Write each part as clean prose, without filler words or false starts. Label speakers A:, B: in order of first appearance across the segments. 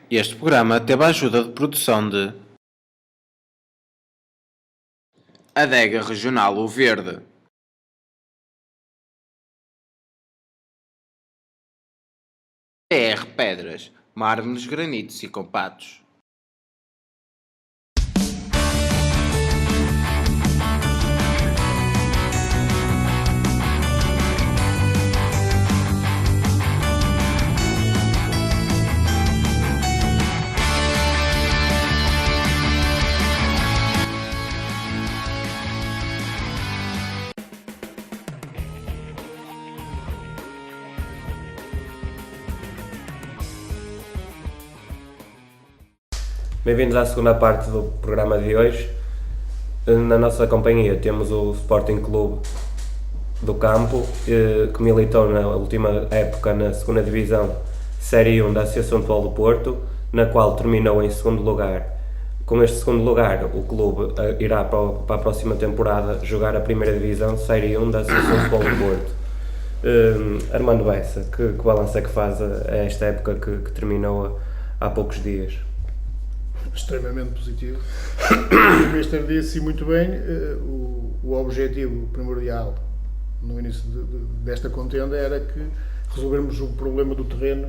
A: Este programa teve a ajuda de produção de Adega Regional O Verde, TR Pedras, mármores, granitos e compatos.
B: Bem-vindos à segunda parte do programa de hoje. Na nossa companhia temos o Sporting Clube do Campo, que militou na última época na segunda divisão Série 1 da Associação de Futebol do Porto, na qual terminou em segundo lugar. Com este segundo lugar, o clube irá para a próxima temporada jogar a primeira divisão Série 1 da Associação de Futebol do Porto. Armando Bessa, que balanço é que faz a esta época que terminou há poucos dias?
C: Extremamente positivo. O Mister disse muito bem, o objetivo primordial no início desta contenda era que resolvermos o problema do terreno,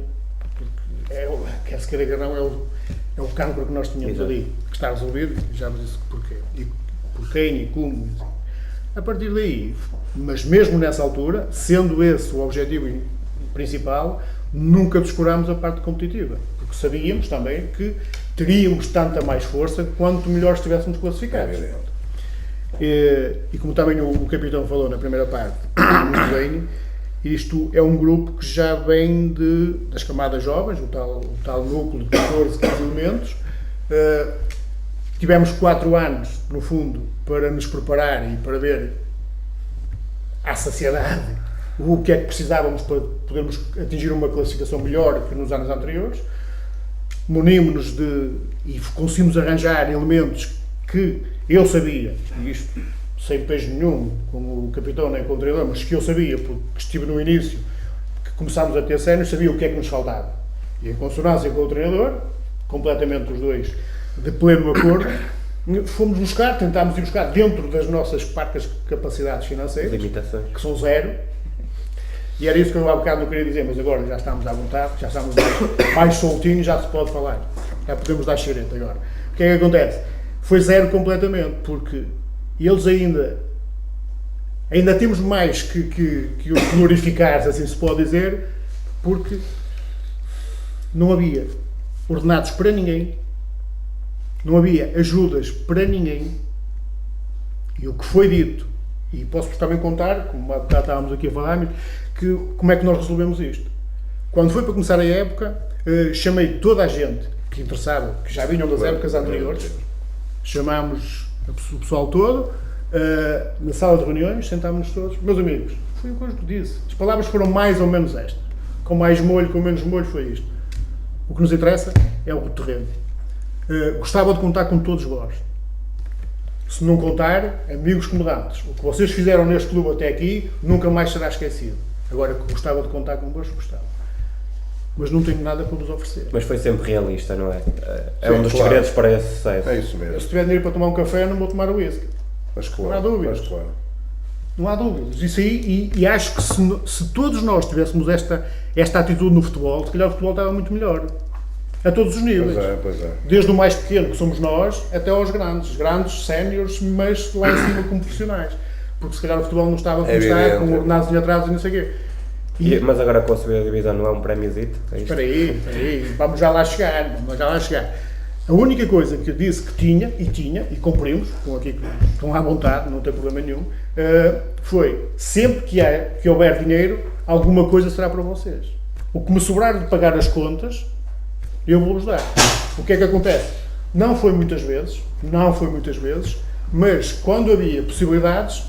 C: porque quer se queira que não, é o cancro que nós tínhamos ali, que está resolvido, já vos disse porquê, e por quem e como. A partir daí, mas mesmo nessa altura, sendo esse o objetivo principal, nunca descurámos a parte competitiva, porque sabíamos também que teríamos tanta mais força quanto melhor estivéssemos classificados. E como também o capitão falou na primeira parte, muito bem, isto é um grupo que já vem das camadas jovens, o tal núcleo de 14, 15 elementos. Tivemos 4 anos, no fundo, para nos preparar e para ver à saciedade o que é que precisávamos para podermos atingir uma classificação melhor que nos anos anteriores. Munimos-nos e conseguimos arranjar elementos que eu sabia, e isto sem pejo nenhum, como o capitão nem com o treinador, mas que eu sabia, porque estive no início, que começámos a ter sénios, sabia o que é que nos faltava. E em consonância com o treinador, completamente os dois de pleno acordo, fomos buscar, tentámos ir buscar dentro das nossas parcas capacidades financeiras,
B: limitações,
C: que são zero. E era isso que eu há bocado não queria dizer, mas agora já estamos à vontade, já estamos mais soltinhos, já se pode falar. Já podemos dar xereta agora. O que é que acontece? Foi zero completamente, porque eles ainda temos mais que os glorificar, se assim se pode dizer, porque não havia ordenados para ninguém, não havia ajudas para ninguém, e o que foi dito, e posso também contar, como há bocado estávamos aqui a falar, como é que nós resolvemos isto. Quando foi para começar a época, chamei toda a gente que interessava, que já vinham das épocas anteriores, chamámos o pessoal todo, na sala de reuniões, sentámos-nos todos, meus amigos, foi o que eu vos disse. As palavras foram mais ou menos estas. Com mais molho, com menos molho, foi isto. O que nos interessa é o terreno. Gostava de contar com todos vós. Se não contar, amigos comodantes, o que vocês fizeram neste clube até aqui, nunca mais será esquecido. Agora, que gostava de contar convosco, gostava. Mas não tenho nada para vos oferecer.
B: Mas foi sempre realista, não é? É um dos segredos para esse sucesso.
D: É isso mesmo.
C: Eu, se tiver dinheiro para tomar um café, não vou tomar o whisky.
D: Mas claro,
C: não há dúvidas.
D: mas claro.
C: Não há dúvidas. Isso aí, e acho que se todos nós tivéssemos esta atitude no futebol, se calhar o futebol estava muito melhor. A todos os níveis.
D: Pois é.
C: Desde o mais pequeno, que somos nós, até aos grandes, séniores, mas lá em cima como profissionais. Porque se calhar o futebol não estava como está, com ordenados de atraso e não sei o quê.
B: Mas agora com a subida da divisão não é um prémiozito?
C: Espera aí, vamos já lá chegar. A única coisa que eu disse que tinha, e cumprimos, estão à vontade, não tem problema nenhum, foi, sempre que houver dinheiro, alguma coisa será para vocês. O que me sobrar de pagar as contas, eu vou-vos dar. O que é que acontece? Não foi muitas vezes, mas quando havia possibilidades,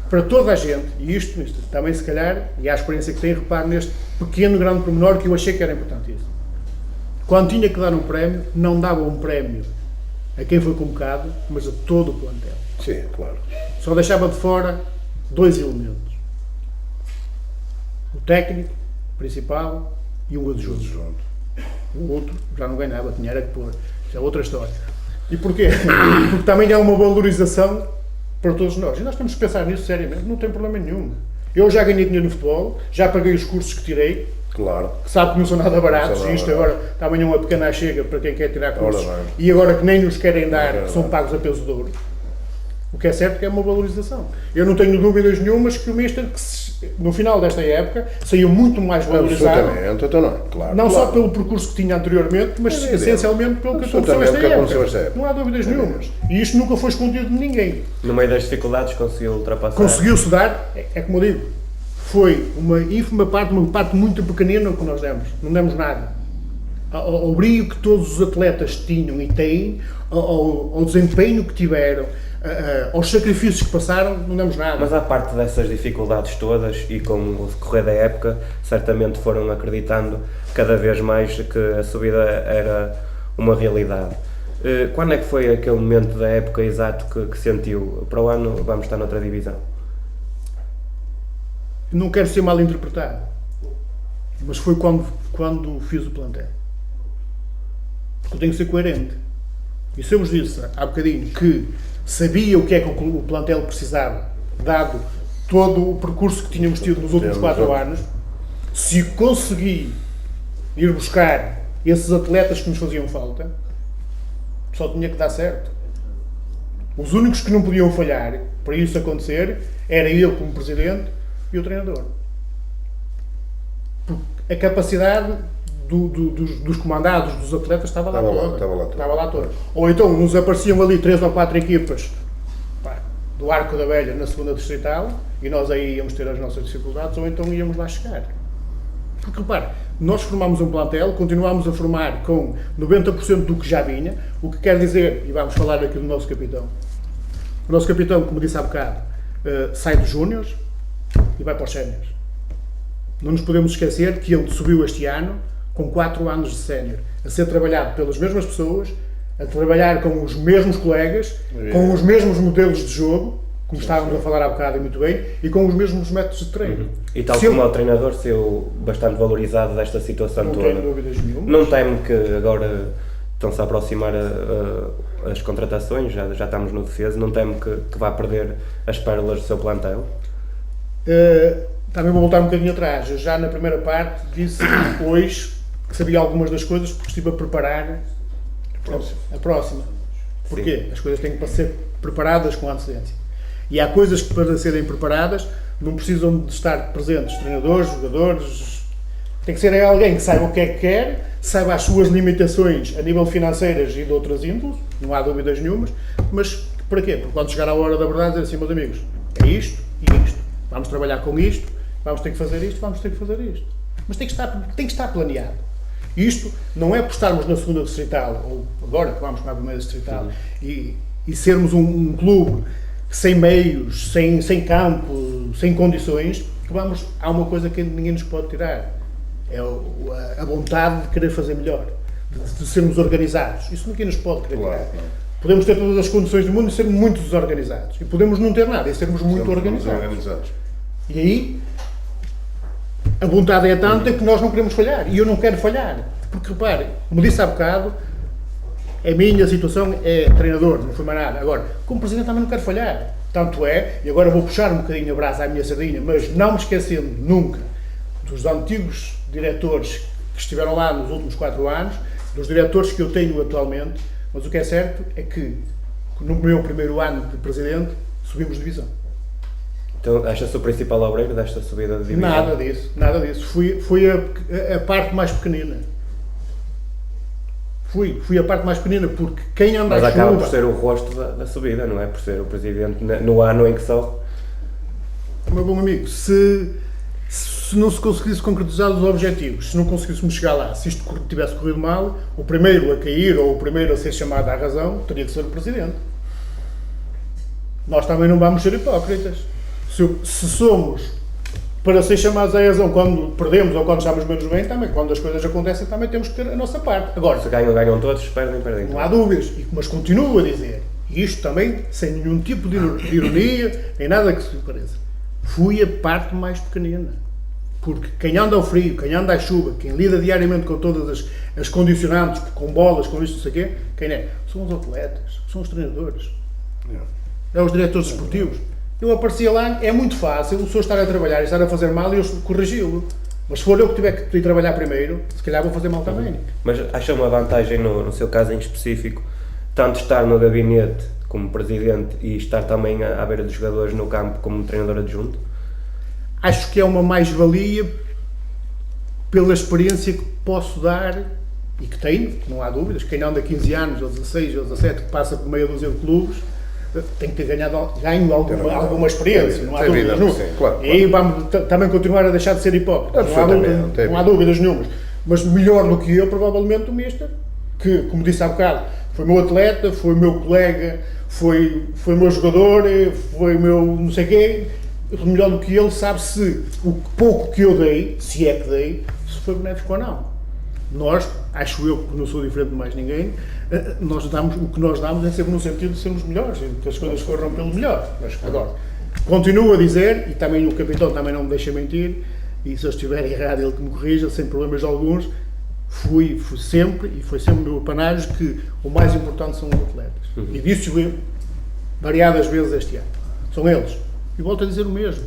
C: para toda a gente, e isto também se calhar, e a experiência que tenho, reparo neste pequeno, grande pormenor que eu achei que era importantíssimo. Quando tinha que dar um prémio, não dava um prémio a quem foi convocado, mas a todo o plantel.
D: Sim, claro.
C: Só deixava de fora 2 elementos. O técnico principal e um adjunto. O outro já não ganhava, tinha era que pôr. Isso é outra história. E porquê? Porque também há uma valorização para todos nós. E nós temos que pensar nisso seriamente. Não tem problema nenhum. Eu já ganhei dinheiro no futebol, já paguei os cursos que tirei,
D: Claro.
C: que sabe que não são nada baratos,
D: Não são
C: e isto
D: nada
C: agora também é uma pequena chega para quem quer tirar cursos,
D: Ora bem.
C: e agora que nem nos querem dar,
D: Ora
C: são
D: bem.
C: pagos a peso de ouro. O que é certo que é uma valorização. Eu não tenho dúvidas nenhumas que o Mister, no final desta época, saiu muito mais valorizado,
D: Absolutamente, então não. Claro.
C: não
D: claro.
C: só pelo percurso que tinha anteriormente, mas
D: É evidente.
C: essencialmente pelo que aconteceu
D: Absolutamente
C: esta
D: o que
C: época.
D: aconteceu esta época.
C: Não há dúvidas nenhumas. E isto nunca foi escondido de ninguém.
B: No meio das dificuldades conseguiu ultrapassar.
C: Conseguiu-se dar, é como eu digo, foi uma ínfima parte, uma parte muito pequenina que nós demos. Não demos nada. Ao brilho que todos os atletas tinham e têm, ao desempenho que tiveram, aos sacrifícios que passaram, não demos nada.
B: Mas à parte dessas dificuldades todas e com o decorrer da época, certamente foram acreditando cada vez mais que a subida era uma realidade. Quando é que foi aquele momento da época exato que sentiu? Para o ano vamos estar noutra divisão?
C: Não quero ser mal interpretado, mas foi quando fiz o plantel. Porque eu tenho que ser coerente. E se eu vos disse há bocadinho que sabia o que é que o plantel precisava, dado todo o percurso que tínhamos tido nos últimos 4 anos, se consegui ir buscar esses atletas que nos faziam falta, só tinha que dar certo. Os únicos que não podiam falhar para isso acontecer era eu como presidente e o treinador. Porque a capacidade dos comandados, dos atletas, estava lá toda. Estava lá toda. Ou então nos apareciam ali 3 ou 4 equipas do Arco da Velha na segunda distrital e nós aí íamos ter as nossas dificuldades, ou então íamos lá chegar. Porque repare, nós formámos um plantel, continuámos a formar com 90% do que já vinha, o que quer dizer, e vamos falar aqui do nosso capitão. O nosso capitão, como disse há bocado, sai dos júniores e vai para os séniores. Não nos podemos esquecer que ele subiu este ano com 4 anos de sénior, a ser trabalhado pelas mesmas pessoas, a trabalhar com os mesmos colegas, com os mesmos modelos de jogo, como estávamos a falar há bocado e muito bem, e com os mesmos métodos de treino.
B: E tal como o treinador saiu bastante valorizado desta situação toda.
C: Não tenho dúvidas nenhuma.
B: Não teme que agora estão-se a aproximar as contratações, já estamos no defesa, não teme que vá perder as pérolas do seu plantel?
C: Também vou voltar um bocadinho atrás. Eu já na primeira parte disse hoje que sabia algumas das coisas porque estive a preparar a próxima. Porquê? As coisas têm que ser preparadas com antecedência. E há coisas que para serem preparadas não precisam de estar presentes treinadores, jogadores. Tem que ser alguém que saiba o que é que quer, saiba as suas limitações a nível financeiras e de outras índoles, não há dúvidas nenhumas, mas para quê? Porque quando chegar a hora da verdade, dizer assim, meus amigos, é isto e isto. Vamos trabalhar com isto, vamos ter que fazer isto, vamos ter que fazer isto. Mas tem que estar planeado. Isto não é por estarmos na segunda distrital, ou agora que vamos para a primeira distrital, e sermos um clube sem meios, sem campo, sem condições, que vamos, há uma coisa que ninguém nos pode tirar. É a vontade de querer fazer melhor, de sermos organizados. Isso ninguém nos pode querer tirar. Podemos ter todas as condições do mundo e ser muito desorganizados. E podemos não ter nada e sermos muito organizados. E aí, a vontade é tanta que nós não queremos falhar. E eu não quero falhar. Porque, repare, como disse há bocado, a minha situação é treinador, não foi mais nada. Agora, como presidente também não quero falhar. Tanto é, e agora vou puxar um bocadinho a brasa à minha sardinha, mas não me esquecendo nunca dos antigos diretores que estiveram lá nos últimos 4 anos, dos diretores que eu tenho atualmente, mas o que é certo é que no meu primeiro ano de presidente subimos divisão.
B: Então, acha-se o principal obreiro desta subida de divisão?
C: Nada disso. Fui a parte mais pequenina. Fui a parte mais pequenina, porque quem anda
B: Mas
C: à
B: acaba
C: chuva...
B: por ser o rosto da subida, não é? Por ser o presidente no ano em que sobe.
C: Meu bom amigo, se não se conseguisse concretizar os objetivos, se não conseguíssemos chegar lá, se isto tivesse corrido mal, o primeiro a cair ou o primeiro a ser chamado à razão teria que ser o presidente. Nós também não vamos ser hipócritas. Se somos para ser chamados à razão quando perdemos ou quando estamos menos bem, também, quando as coisas acontecem, também temos que ter a nossa parte. Agora,
B: Se ganham todos, se perdem todos.
C: não há dúvidas, mas continuo a dizer, e isto também sem nenhum tipo de ironia, nem nada que se pareça, fui a parte mais pequenina. Porque quem anda ao frio, quem anda à chuva, quem lida diariamente com todas as condicionantes, com bolas, com isto, não sei o quê, quem é? São os atletas, são os treinadores. É os diretores desportivos. Eu aparecia lá, é muito fácil o senhor estar a trabalhar e estar a fazer mal e eu corrigi-lo. Mas se for eu que tiver que ir trabalhar primeiro, se calhar vou fazer mal também.
B: Mas acha uma vantagem, no seu caso em específico, tanto estar no gabinete como presidente e estar também à beira dos jogadores no campo como treinador adjunto?
C: Acho que é uma mais-valia pela experiência que posso dar e que tenho, não há dúvidas. Quem anda 15 anos, ou 16, ou 17, que passa por meia dúzia de clubes, tem que ter ganho alguma experiência, não há dúvidas nenhuma. E aí vamos também continuar a deixar de ser hipócritas, não há dúvidas nenhumas. Mas melhor do que eu, provavelmente, o Mister, que, como disse há bocado, foi meu atleta, foi meu colega, foi meu jogador, foi meu não sei quê. Melhor do que ele sabe se o pouco que eu dei, se é que dei, se foi benéfico ou não. Nós, acho eu que não sou diferente de mais ninguém, nós damos, o que nós damos é sempre no sentido de sermos melhores, que as coisas corram pelo melhor. Mas agora, continuo a dizer, e também o capitão também não me deixa mentir, e se eu estiver errado ele que me corrija, sem problemas alguns, fui sempre, e foi sempre o meu apanágio, que o mais importante são os atletas. E disse-o eu variadas vezes este ano. São eles. E volto a dizer o mesmo.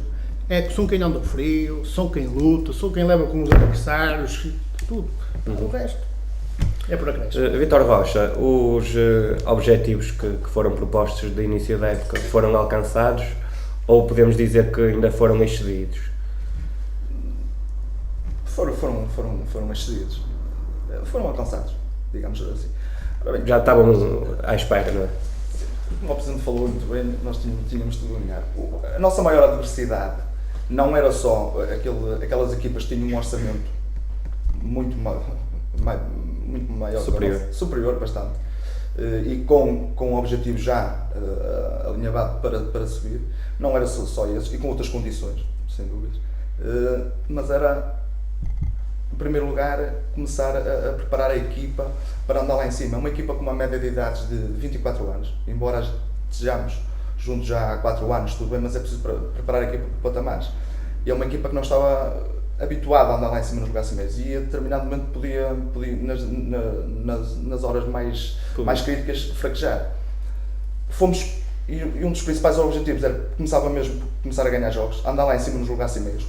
C: É que são quem anda frio, são quem luta, são quem leva com os adversários, tudo. O resto é por acréscimo.
B: Vítor Rocha, os objetivos que foram propostos de início da época foram alcançados ou podemos dizer que ainda foram excedidos?
D: Foram excedidos. Foram alcançados, digamos assim.
B: Bem, já estavam à espera, não é?
D: Como o Presidente falou muito bem, nós tínhamos de ganhar. A nossa maior adversidade não era só aquelas equipas que tinham um orçamento muito maior, superior bastante, e com o objetivo já alinhavado para subir. Não era só esses, e com outras condições, sem dúvidas, mas era, em primeiro lugar, começar a preparar a equipa para andar lá em cima. É uma equipa com uma média de idades de 24 anos, embora estejamos juntos já há 4 anos, tudo bem, mas é preciso preparar a equipa para patamares. E é uma equipa que não estava habituada a andar lá em cima nos lugares cimeiros e a determinado momento podia nas horas mais críticas, fraquejar. E um dos principais objetivos era começar a ganhar jogos, andar lá em cima nos lugares cimeiros.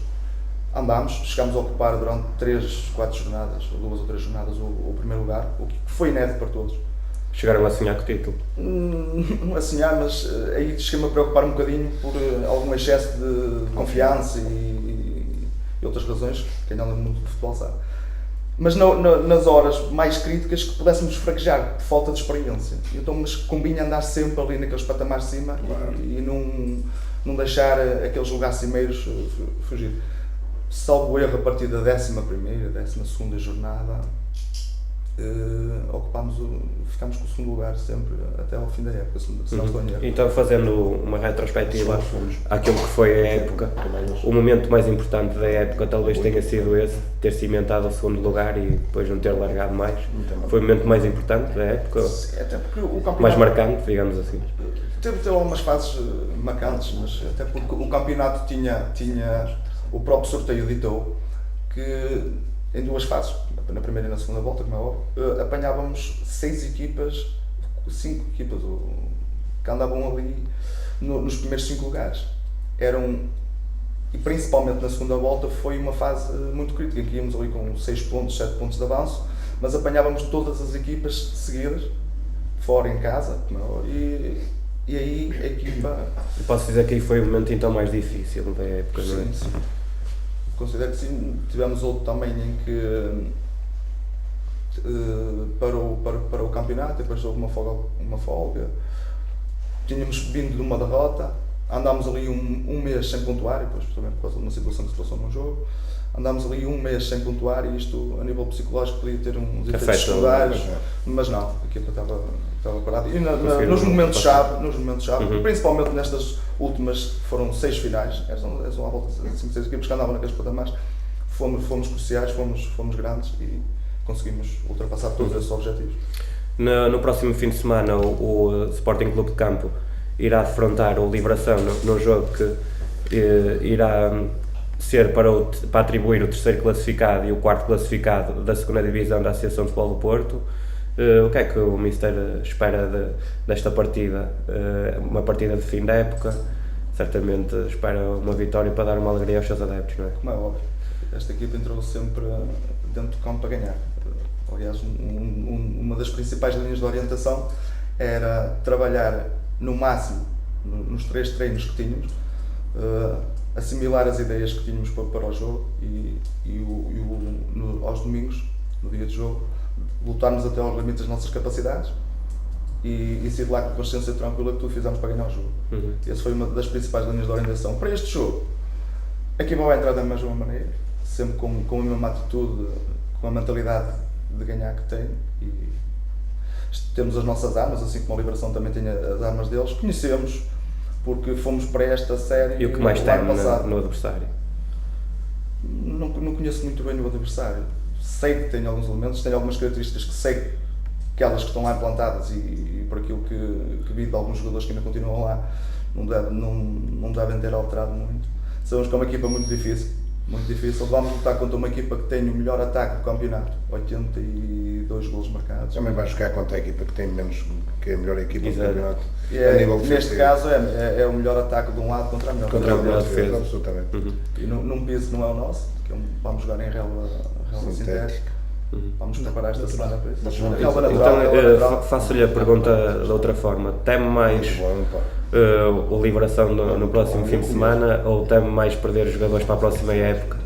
D: Andámos, chegámos a ocupar durante 3, 4 jornadas, ou 2 ou 3 jornadas, o primeiro lugar, o que foi inédito para todos.
B: Chegaram a sonhar com o título?
D: Não a sonhar, mas aí cheguei-me a preocupar um bocadinho por algum excesso de confiança e outras razões, quem não lembra muito de futebol sabe. Mas nas horas mais críticas que pudéssemos fraquejar, por falta de experiência. Então, mas convinha andar sempre ali naqueles patamares de cima, claro, e não deixar aqueles lugares cimeiros fugir. Salvo erro, a partir da 11ª, 12ª jornada, ficámos com o segundo lugar sempre até ao fim da época, se não estou em erro.
B: Então, fazendo uma retrospectiva àquilo que foi a época, o momento mais importante da época talvez tenha sido esse, ter cimentado o segundo lugar e depois não ter largado mais. Foi o momento mais importante da época,
D: até porque o campeonato,
B: mais marcante, digamos assim.
D: Teve algumas fases marcantes, mas até porque o campeonato tinha o próprio sorteio ditou que em 2 fases, na primeira e na segunda volta, como é óbvio, apanhávamos 5 equipas que andavam ali nos primeiros 5 lugares. E principalmente na segunda volta foi uma fase muito crítica, em que íamos ali com 6 pontos, 7 pontos de avanço, mas apanhávamos todas as equipas seguidas, fora em casa, como é óbvio, e aí a equipa...
B: Eu posso dizer que aí foi o momento então mais difícil da época, não é?
D: Sim. Considero que sim. Tivemos outro também em que para o campeonato, depois houve uma folga. Tínhamos vindo de uma derrota, andámos ali um mês sem pontuar, e depois também por causa de uma situação que se passou num jogo, andámos ali um mês sem pontuar e isto a nível psicológico podia ter uns efeitos secundários, mas não, a equipa estava parada. E nos momentos-chave, principalmente nestas últimas, foram 6 finais, eram à volta de 5, 6 equipas que andavam naqueles patamares, fomos cruciais, fomos grandes e conseguimos ultrapassar todos esses objetivos.
B: No próximo fim de semana o Sporting Clube de Campo irá defrontar o Liberação no jogo que irá ser para atribuir o terceiro classificado e o quarto classificado da segunda divisão da Associação de Futebol do Porto. O que é que o Mister espera desta partida? Uma partida de fim da época, certamente espera uma vitória para dar uma alegria aos seus adeptos, não é?
D: Como é óbvio, esta equipa entrou sempre dentro do campo para ganhar. Aliás, uma das principais linhas de orientação era trabalhar no máximo nos 3 treinos que tínhamos, assimilar as ideias que tínhamos para o jogo aos domingos, no dia de jogo, lutarmos até aos limites das nossas capacidades e sair de lá com a consciência tranquila que tudo fizemos para ganhar o jogo. Essa foi uma das principais linhas de orientação. Para este jogo, a equipa vai entrar da mesma maneira, sempre com a mesma atitude, com a mentalidade de ganhar que tem. E temos as nossas armas, assim como a Liberação também tem as armas deles. Conhecemos, porque fomos para esta série.
B: E o que mais tem
D: passado.
B: no adversário?
D: Não conheço muito bem o adversário. Sei que tem alguns elementos, tem algumas características que sei que elas que estão lá implantadas e por aquilo que vi de alguns jogadores que ainda continuam lá, não devem ter alterado muito. Sabemos que é uma equipa muito difícil. Vamos lutar contra uma equipa que tem o melhor ataque do campeonato, 82 golos marcados.
E: Também vai jogar contra a equipa que tem menos, que é a melhor equipa
B: Exato.
E: do campeonato.
D: Neste caso é o melhor ataque de um lado contra a melhor
B: defesa.
E: Absolutamente.
D: E num piso não é o nosso, que vamos jogar em relva sintética. Vamos preparar esta semana para isso. Relva natural,
B: Então, faço-lhe a pergunta de outra forma. Teme mais o Liberação no próximo fim de semana ou teme mais perder jogadores para a próxima época?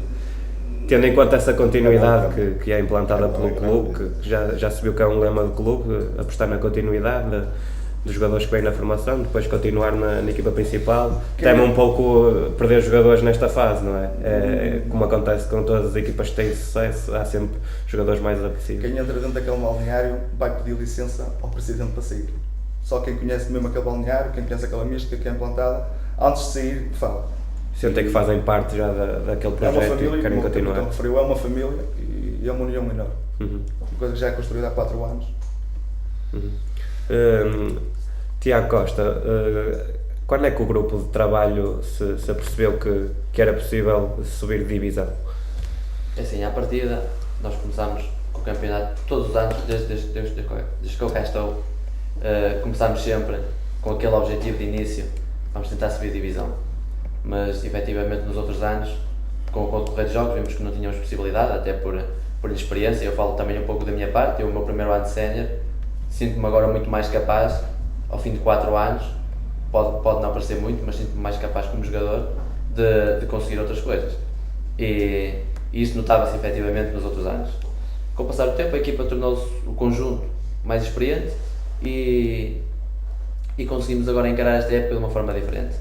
B: Tendo em conta essa continuidade que é implantada pelo clube, que já se viu que é um lema do clube, apostar na continuidade dos jogadores que vêm na formação, depois continuar na equipa principal. Teme um pouco perder jogadores nesta fase, não é? Como acontece com todas as equipas que têm sucesso, há sempre jogadores mais apetecíveis.
D: Quem entra dentro daquele balneário vai pedir licença ao presidente para sair. Só quem conhece mesmo aquele balneário, quem conhece aquela mística que é implantada, antes de sair, fala.
B: Sentem que fazem parte já daquele projeto
D: é uma família,
B: e querem
D: como
B: continuar.
D: o referiu, é uma família e é uma união enorme. Uma coisa que já é construída há 4 anos.
B: Tiago Costa, quando é que o grupo de trabalho se apercebeu que era possível subir de divisão?
F: É assim, à partida, nós começámos com o campeonato todos os anos, desde que eu cá estou, começámos sempre com aquele objetivo de início, vamos tentar subir de divisão. Mas, efetivamente, nos outros anos, com o decorrer de jogos, vimos que não tínhamos possibilidade, até por inexperiência. Eu falo também um pouco da minha parte, eu, o meu primeiro ano de sénior, sinto-me agora muito mais capaz, ao fim de 4 anos, pode não parecer muito, mas sinto-me mais capaz como jogador de conseguir outras coisas. E isso notava-se efetivamente nos outros anos. Com o passar do tempo, a equipa tornou-se o conjunto mais experiente e conseguimos agora encarar esta época de uma forma diferente.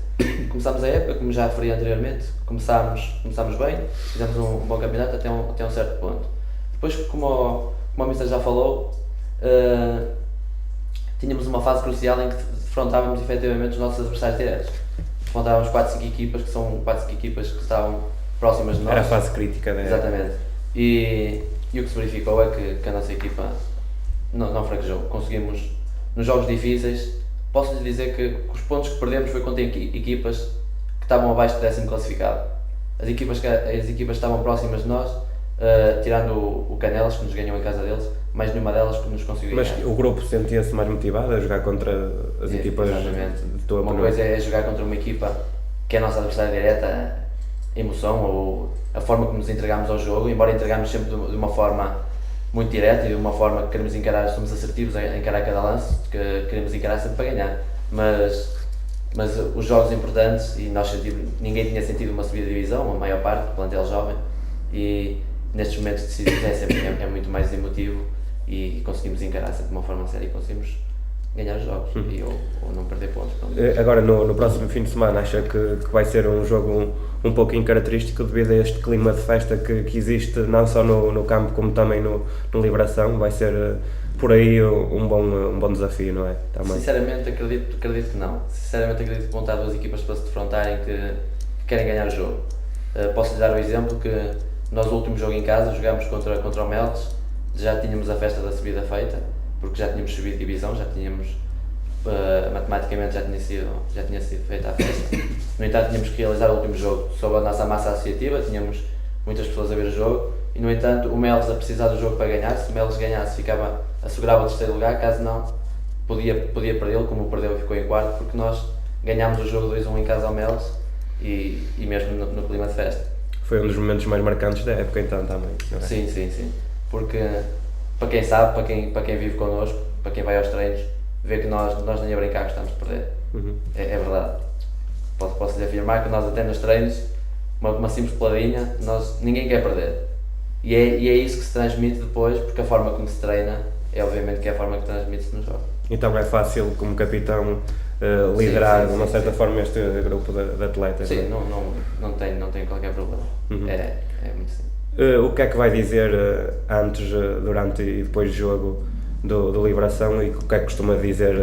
F: Começámos a época, como já referi anteriormente, começámos bem, fizemos um bom campeonato até um certo ponto. Depois, como o Mister já falou, tínhamos uma fase crucial em que defrontávamos efetivamente os nossos adversários diretos. Defrontávamos 4, 5 equipas, que são 4, 5 equipas que estavam próximas de nós.
B: Era a fase crítica da época.
F: Exatamente. E o que se verificou é que a nossa equipa não fraquejou. Conseguimos, nos jogos difíceis, posso-lhe dizer que os pontos que perdemos foi contra equipas que estavam abaixo do 10º classificado. As equipas que estavam próximas de nós, tirando o Canelas, que nos ganhou em casa deles, mais nenhuma delas que nos conseguiu ganhar.
B: Mas o grupo sentia-se mais motivado a jogar contra as equipas
F: exatamente.
B: de tua
F: Uma coisa é jogar contra uma equipa que é a nossa adversária direta, a emoção ou a forma como nos entregamos ao jogo, embora entregamos sempre de uma forma muito direta e de uma forma que queremos encarar, somos assertivos a encarar cada lance, que queremos encarar sempre para ganhar. Mas os jogos importantes, e ninguém tinha sentido uma subida de divisão, a maior parte do plantel jovem, e nestes momentos decisivos é muito mais emotivo e conseguimos encarar sempre de uma forma séria e conseguimos ganhar os jogos ou não perder pontos.
B: Agora, no próximo fim de semana, acha que vai ser um jogo um pouquinho característico devido a este clima de festa que existe não só no campo como também no Liberação? Vai ser por aí um bom desafio, não é? Também.
F: Sinceramente acredito que não. Sinceramente acredito que vão estar 2 equipas para se defrontarem que querem ganhar o jogo. Posso-lhe dar o exemplo que nós, o último jogo em casa, jogámos contra o Meltes, já tínhamos a festa da subida feita, porque já tínhamos subido de divisão, já tínhamos matematicamente já tinha sido feita a festa. No entanto, tínhamos que realizar o último jogo sob a nossa massa associativa, tínhamos muitas pessoas a ver o jogo e, no entanto, o Melos a precisar do jogo para ganhar. Se o Melos ganhasse, assegurava o terceiro lugar, caso não, podia perdê-lo, como o perdeu e ficou em quarto, porque nós ganhámos o jogo 2-1 em casa ao Melos e mesmo no clima de festa.
B: Foi um dos momentos mais marcantes da época então também, não é?
F: Sim, porque para quem sabe, para quem vive connosco, para quem vai aos treinos, vê que nós nem a brincar gostamos de perder. É verdade. Posso lhe afirmar que nós até nos treinos, uma simples peladinha, ninguém quer perder. E é isso que se transmite depois, porque a forma como se treina é obviamente que é a forma que transmite-se no jogo.
B: Então é fácil como capitão liderar de uma certa
F: sim.
B: forma este grupo de atletas?
F: Sim,
B: não é?
F: não tem qualquer problema. É muito simples.
B: O que é que vai dizer antes, durante e depois do jogo do Liberação, e o que é que costuma dizer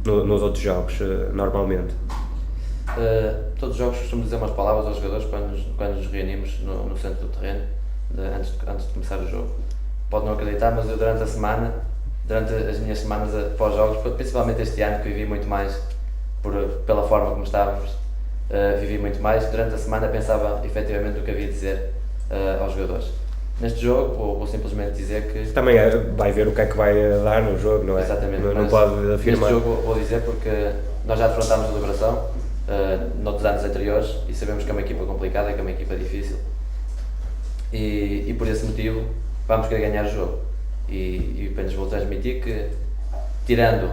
B: nos outros jogos, normalmente?
F: Todos os jogos costumo dizer umas palavras aos jogadores quando nos reunimos no centro do terreno, antes de começar o jogo. Pode não acreditar, mas eu durante as minhas semanas pós-jogos, principalmente este ano que vivi muito mais pela forma como estávamos, vivi muito mais, durante a semana pensava efetivamente o que havia de dizer aos jogadores. Neste jogo vou simplesmente dizer que...
B: Também vai ver o que é que vai dar no jogo, não é?
F: Exatamente,
B: não pode afirmar.
F: Neste jogo vou dizer porque nós já defrontámos a Liberação noutros anos anteriores e sabemos que é uma equipa complicada, que é uma equipa difícil e por esse motivo vamos querer ganhar o jogo e apenas vou transmitir que, tirando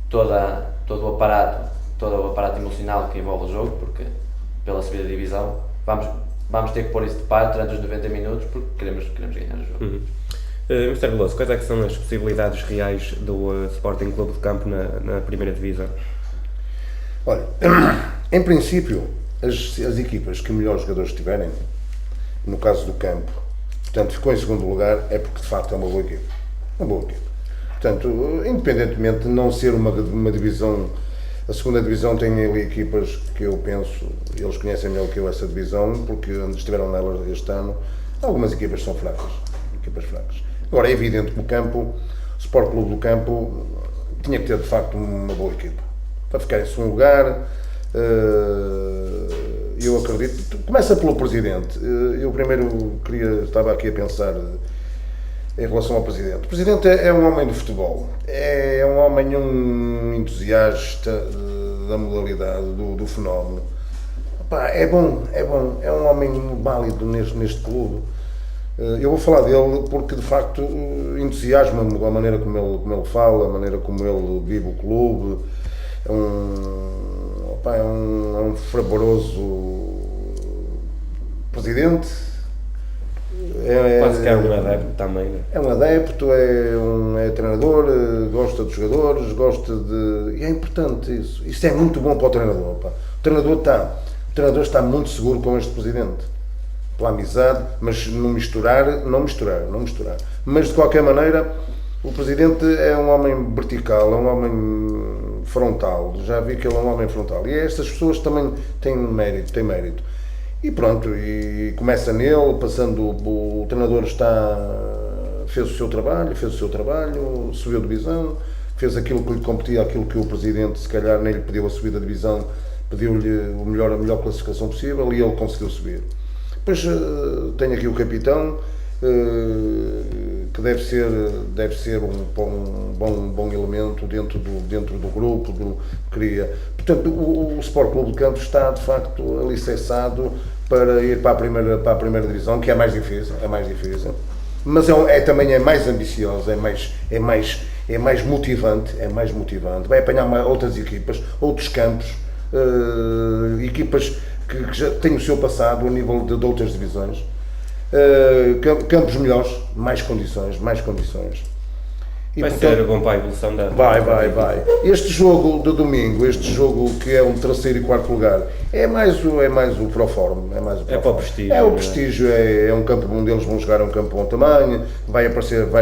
F: todo o aparato emocional que envolve o jogo, porque pela subida de divisão vamos ter que pôr isso de parte durante os 90 minutos porque queremos ganhar o jogo.
B: Mr. Veloso, quais é que são as possibilidades reais do Sporting Clube de Campo na primeira divisão?
E: Olha, em princípio, as equipas que melhores jogadores tiverem, no caso do Campo, portanto, ficou em segundo lugar, é porque de facto é uma boa equipa. Uma boa equipa. Portanto, independentemente de não ser uma divisão, a segunda divisão tem ali equipas que eu penso, eles conhecem melhor que eu essa divisão, porque estiveram nelas este ano, algumas equipas são fracas. Agora, é evidente que o Campo, o Sport Clube do Campo, tinha que ter de facto uma boa equipa. Para ficar em segundo lugar, eu acredito, começa pelo Presidente. Eu primeiro estava aqui a pensar em relação ao Presidente. O Presidente é um homem de futebol, é um homem, um entusiasta da modalidade, do fenómeno. É bom, é um homem válido neste clube. Eu vou falar dele porque de facto entusiasma-me a maneira como ele fala, a maneira como ele vive o clube. É um fervoroso presidente.
B: Quase que é um adepto também, não é?
E: É um adepto, é treinador, gosta dos jogadores, e é importante isso. Isso é muito bom para o treinador. Pá. O treinador está muito seguro com este presidente. Pela amizade, mas não misturar. Mas de qualquer maneira, o presidente é um homem vertical, é um homem frontal. Já vi que ele é um homem frontal. E estas pessoas também têm mérito. E pronto, e começa nele, passando, o treinador fez o seu trabalho, subiu a divisão, fez aquilo que lhe competia, aquilo que o presidente se calhar nem lhe pediu a subida da divisão, pediu-lhe a melhor classificação possível e ele conseguiu subir. Depois tenho aqui o capitão, que deve ser um bom elemento dentro do grupo, cria. Portanto, o Sport Clube de Campos está de facto alicerçado para ir para a primeira divisão, que é mais difícil, mas também é mais ambiciosa, é mais motivante, vai apanhar outras equipas, outros campos, equipas que já têm o seu passado a nível de outras divisões. Campos melhores, mais condições. E,
B: vai ser bom para a evolução da...
E: Vai. Este jogo de domingo, que é um terceiro e quarto lugar, é mais o proforme.
B: É para o prestígio.
E: É o prestígio, é um campo onde eles vão jogar, um campo bom tamanho, vai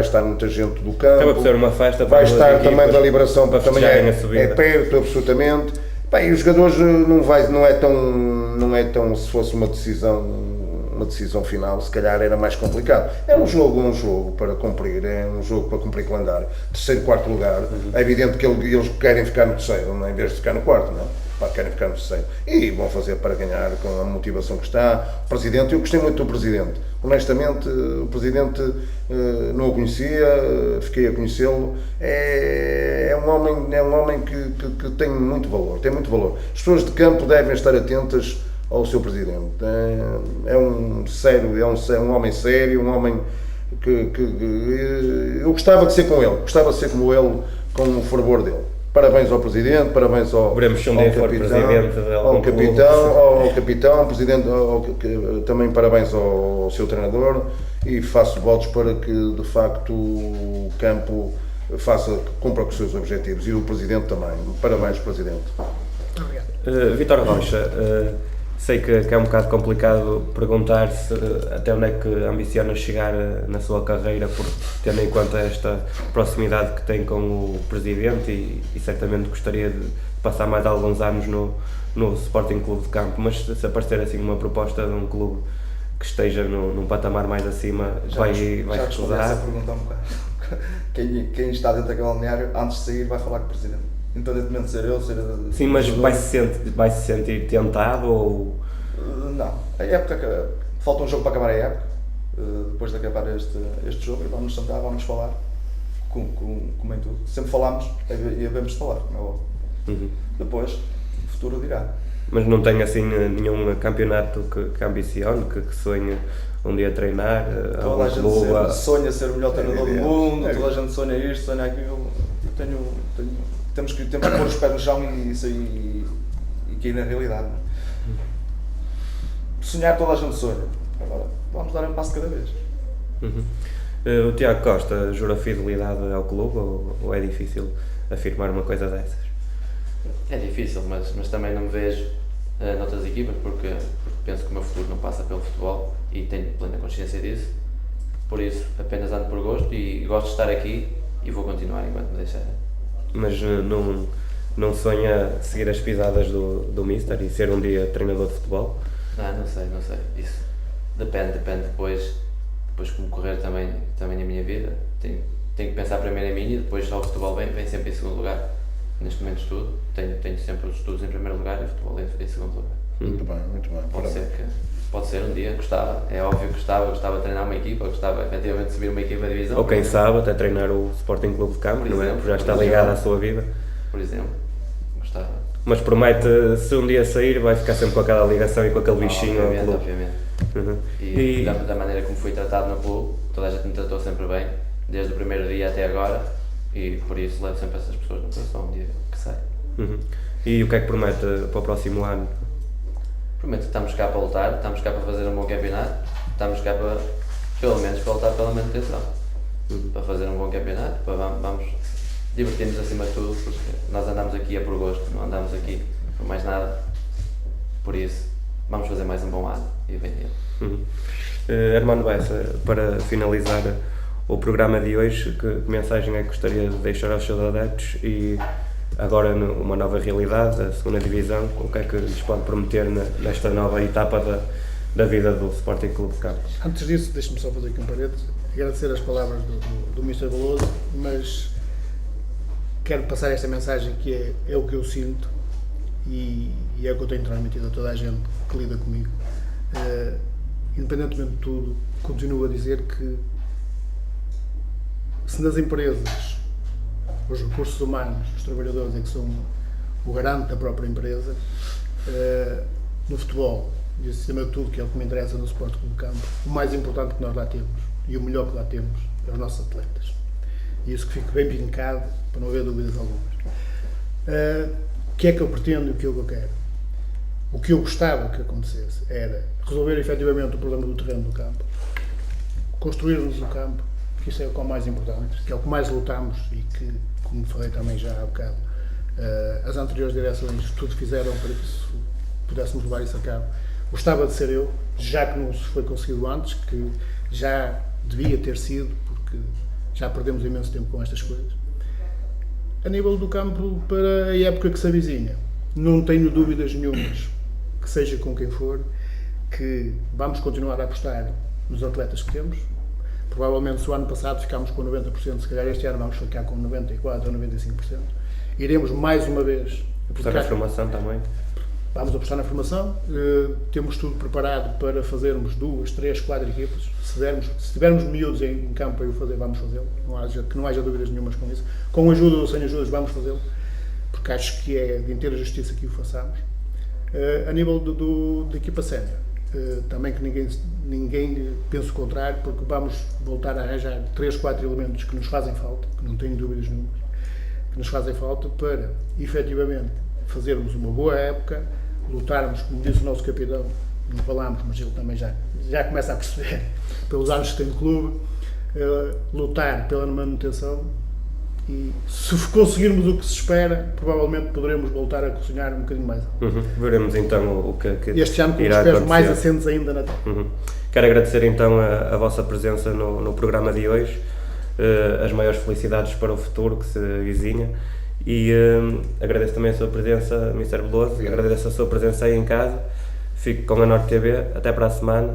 E: estar muita gente do campo.
B: Acaba por ser uma festa para
E: vai estar também da Liberação, porque também é perto, absolutamente. Bem, os jogadores não é tão se fosse uma decisão, uma decisão final, se calhar era mais complicado. É um jogo para cumprir, é um jogo para cumprir calendário. Terceiro, quarto lugar, é evidente que eles querem ficar no terceiro, não é? Em vez de ficar no quarto, não é? Pá, querem ficar no terceiro. E vão fazer para ganhar com a motivação que está. O Presidente, eu gostei muito do Presidente. Honestamente, o Presidente não o conhecia, fiquei a conhecê-lo. É um homem que tem muito valor, tem muito valor. As pessoas de campo devem estar atentas ao seu Presidente. É um homem sério, um homem que eu gostava de ser com ele, gostava de ser como ele, com o fervor dele. Parabéns ao Presidente, parabéns ao capitão, Presidente, também parabéns ao seu treinador e faço votos para que de facto o campo cumpra com os seus objetivos e o Presidente também. Parabéns, Presidente.
C: Obrigado.
B: Vítor Rocha, sei que é um bocado complicado perguntar-se até onde é que ambiciona chegar na sua carreira, tendo em conta esta proximidade que tem com o Presidente e certamente gostaria de passar mais alguns anos no Sporting Clube de Campo, mas se aparecer assim uma proposta de um clube que esteja num patamar mais acima, vai recusar?
D: Já perguntar um bocado. Quem está dentro daquele balneário, antes de sair, vai falar com o Presidente. Independentemente de ser eu,
B: Sim, mas vai se sentir tentado ou...
D: Não. A época, falta um jogo para acabar a época. Depois de acabar este jogo, e vamos sentar, vamos falar. Como em tudo. Sempre falamos e devemos falar, como é óbvio.
B: Uhum.
D: Depois, o futuro dirá.
B: Mas não tem assim nenhum campeonato que ambicione, que sonhe um dia treinar?
D: Toda a gente sonha ser o melhor treinador do mundo, toda a gente sonha isto, sonha aquilo. Temos que pôr os pés no chão e cair na realidade. Não é? Sonhar toda a gente sonha. Agora, vamos dar um passo de cada vez.
B: Uhum. O Tiago Costa jura fidelidade ao clube ou é difícil afirmar uma coisa dessas?
F: É difícil, mas também não me vejo noutras equipas porque penso que o meu futuro não passa pelo futebol e tenho plena consciência disso. Por isso, apenas ando por gosto e gosto de estar aqui e vou continuar enquanto me deixarem.
B: Mas não sonha seguir as pisadas do Mister e ser um dia treinador de futebol?
F: Não sei. Isso depende depois como correr também a minha vida. Tenho que pensar primeiro em mim e depois só o futebol vem sempre em segundo lugar. Neste momento estudo, tenho sempre os estudos em primeiro lugar e o futebol em segundo lugar.
E: Muito bem.
F: Pode ser um dia, gostava, é óbvio que gostava de treinar uma equipa, gostava efetivamente de subir uma equipa de divisão.
B: Ou quem sabe até treinar o Sporting Clube de Campo, não é? Já está ligado à sua vida.
F: Por exemplo, gostava.
B: Mas promete, se um dia sair, vai ficar sempre com aquela ligação e com aquele bichinho ao clube.
F: Obviamente.
B: Uhum.
F: E da maneira como fui tratado no clube, toda a gente me tratou sempre bem, desde o primeiro dia até agora, e por isso levo sempre essas pessoas no coração um dia que sai.
B: Uhum. E o que é que promete para o próximo ano?
F: Prometo que estamos cá para lutar, estamos cá para fazer um bom campeonato, estamos cá para, pelo menos, para lutar pela manutenção. Para fazer um bom campeonato, vamos divertir-nos acima de tudo, porque nós andamos aqui por gosto, não andamos aqui por mais nada. Por isso, vamos fazer mais um bom ano e bem ele.
B: Armando Bessa, para finalizar o programa de hoje, que mensagem é que gostaria de deixar aos seus adeptos e agora numa nova realidade, a segunda divisão, o que é que lhes pode prometer nesta nova etapa da vida do Sporting Clube de Campo?
C: Antes disso, deixe-me só fazer aqui um parênteses, agradecer as palavras do Mr. Veloso, mas quero passar esta mensagem que é o que eu sinto e é o que eu tenho transmitido a toda a gente que lida comigo. Independentemente de tudo, continuo a dizer que se nas empresas os recursos humanos, os trabalhadores é que são o garante da própria empresa, no futebol, e acima de tudo, que é o que me interessa no Sporting Clube de Campo, o mais importante que nós lá temos e o melhor que lá temos é os nossos atletas. E isso que fique bem vincado, para não haver dúvidas algumas. O que é que eu pretendo e o que eu quero? O que eu gostava que acontecesse era resolver efetivamente o problema do terreno do campo, construirmos o campo, que isso é o mais importante, que é o que mais lutamos e que, como falei também já há bocado, as anteriores direções tudo fizeram para que isso, pudéssemos levar isso a cabo. Gostava de ser eu, já que não se foi conseguido antes, que já devia ter sido, porque já perdemos imenso tempo com estas coisas. A nível do campo, para a época que se avizinha, não tenho dúvidas nenhumas que seja com quem for, que vamos continuar a apostar nos atletas que temos. Provavelmente, se o ano passado ficámos com 90%, se calhar este ano vamos ficar com 94% ou 95%. Iremos mais uma vez
B: Apostar na formação também.
C: Vamos apostar na formação. Temos tudo preparado para fazermos 2, 3, 4 equipas. Se tivermos miúdos em campo para o fazer, vamos fazê-lo. Que não haja dúvidas nenhumas com isso. Com ajuda ou sem ajudas, vamos fazê-lo. Porque acho que é de inteira justiça que o façamos. A nível da equipa sénior, também que ninguém pense o contrário, porque vamos voltar a arranjar 3, 4 elementos que nos fazem falta, que não tenho dúvidas nenhuma, que nos fazem falta para, efetivamente, fazermos uma boa época, lutarmos, como disse o nosso capitão, não falámos, mas ele também já começa a perceber, pelos anos que tem no clube, lutar pela manutenção. E se conseguirmos o que se espera, provavelmente poderemos voltar a cozinhar um bocadinho mais.
B: Veremos então o que
C: este ano com os
B: irá
C: pés
B: acontecer.
C: mais assentes ainda na terra.
B: Quero agradecer então a vossa presença no programa de hoje, as maiores felicidades para o futuro que se vizinha, e agradeço também a sua presença, Mr. Veloso, e agradeço a sua presença aí em casa. Fico com a Norte TV, até para a semana.